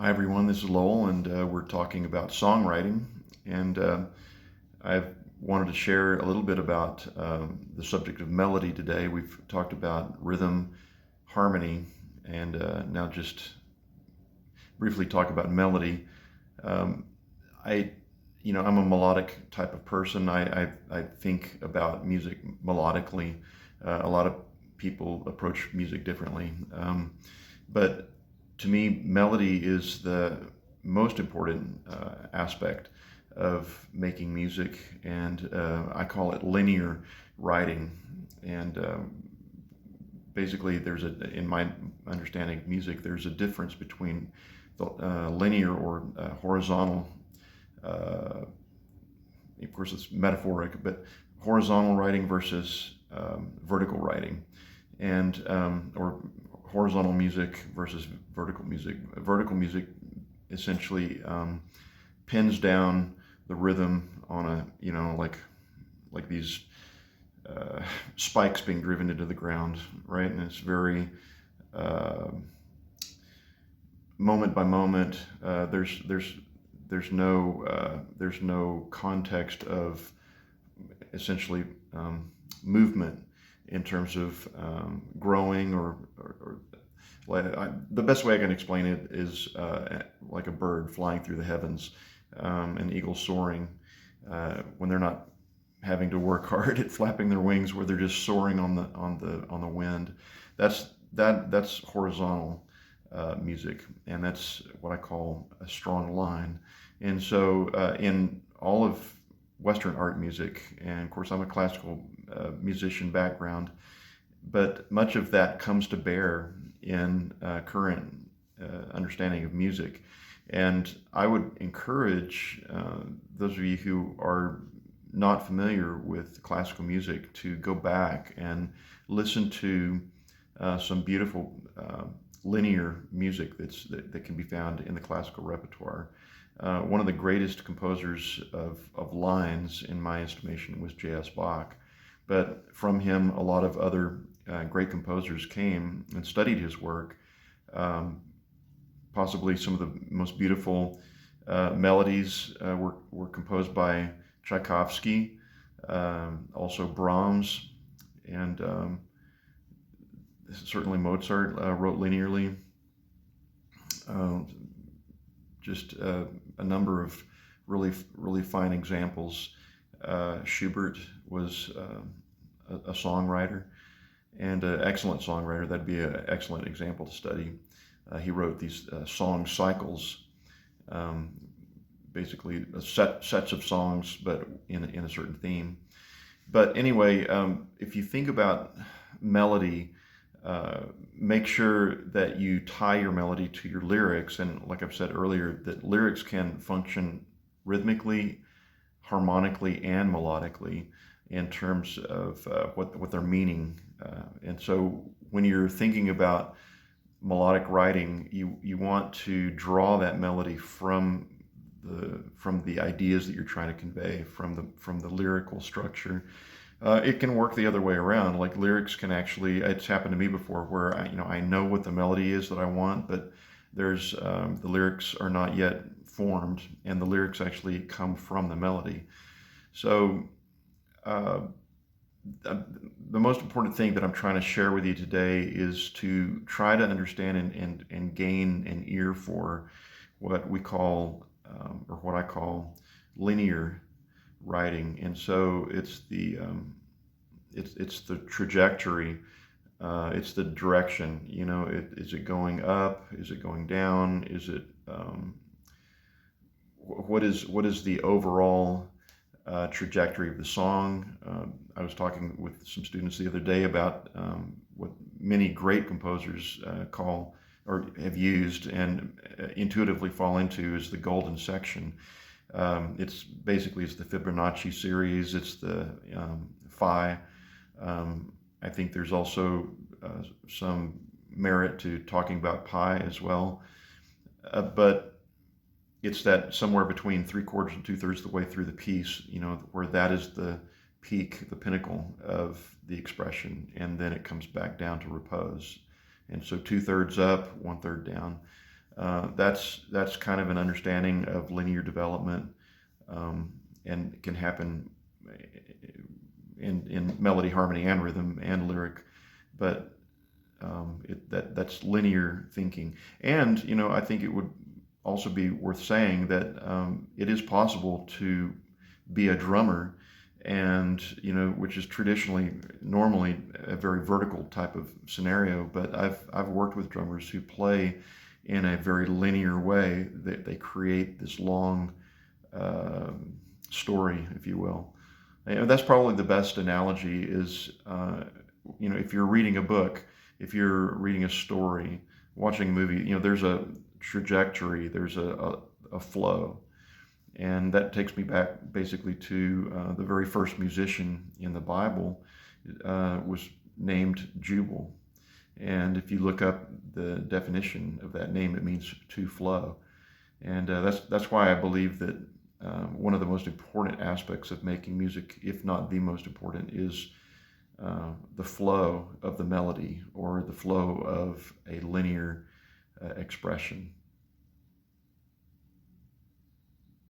Hi everyone, this is Lowell, and we're talking about songwriting. And I've wanted to share a little bit about the subject of melody today. We've talked about rhythm, harmony, and now just briefly talk about melody. Um, I, I'm a melodic type of person. I think about music melodically. A lot of people approach music differently. But to me, melody is the most important aspect of making music, and I call it linear writing. And basically, in my understanding of music, there's a difference between the linear or horizontal. Uh, of course, it's metaphoric, but horizontal writing versus vertical writing, and or horizontal music versus vertical music. Vertical music essentially pins down the rhythm on a, like these spikes being driven into the ground, right? And it's very uh, moment by moment. There's no context of essentially movement in terms of growing or the best way I can explain it is like a bird flying through the heavens, an eagle soaring when they're not having to work hard at flapping their wings, where they're just soaring on the wind. That's horizontal music, and that's what I call a strong line. And so in all of Western art music, and of course I'm a classical musician background, but much of that comes to bear in current understanding of music. And I would encourage those of you who are not familiar with classical music to go back and listen to some beautiful linear music that can be found in the classical repertoire. One of the greatest composers of lines, in my estimation, was J.S. Bach. But from him, a lot of other great composers came and studied his work. Possibly some of the most beautiful melodies were composed by Tchaikovsky, also Brahms, and certainly Mozart wrote linearly. Just a number of really fine examples. Schubert was a songwriter, and an excellent songwriter. That'd be an excellent example to study. He wrote these song cycles, basically sets of songs, but in a certain theme. But anyway, if you think about melody, make sure that you tie your melody to your lyrics. And like I've said earlier, that lyrics can function rhythmically, harmonically, and melodically in terms of what their meaning. And so when you're thinking about melodic writing, you want to draw that melody from the ideas that you're trying to convey, from the lyrical structure. It can work the other way around. Like lyrics can actually, it's happened to me before, where I know what the melody is that I want, but there's the lyrics are not yet formed, and the lyrics actually come from the melody. So the most important thing that I'm trying to share with you today is to try to understand and gain an ear for what we call, or what I call, linear writing. And so it's the trajectory, it's the direction. Is it going up? Is it going down? Is it what is the overall trajectory of the song? I was talking with some students the other day about what many great composers call or have used and intuitively fall into is the golden section. It's the Fibonacci series. It's the phi. I think there's also some merit to talking about pi as well. But it's that somewhere between 3/4 and 2/3 of the way through the piece, where that is the peak, the pinnacle of the expression, and then it comes back down to repose. And so 2/3 up, 1/3 down. That's kind of an understanding of linear development, and can happen in melody, harmony, and rhythm and lyric, but that's linear thinking. And I think it would also be worth saying that it is possible to be a drummer, and which is normally a very vertical type of scenario. But I've worked with drummers who play in a very linear way. They create this long story, if you will. And that's probably the best analogy is, if you're reading a book, if you're reading a story, watching a movie, there's a trajectory, there's a flow. And that takes me back basically to the very first musician in the Bible was named Jubal. And if you look up the definition of that name, it means to flow. And that's why I believe that one of the most important aspects of making music, if not the most important, is the flow of the melody, or the flow of a linear expression.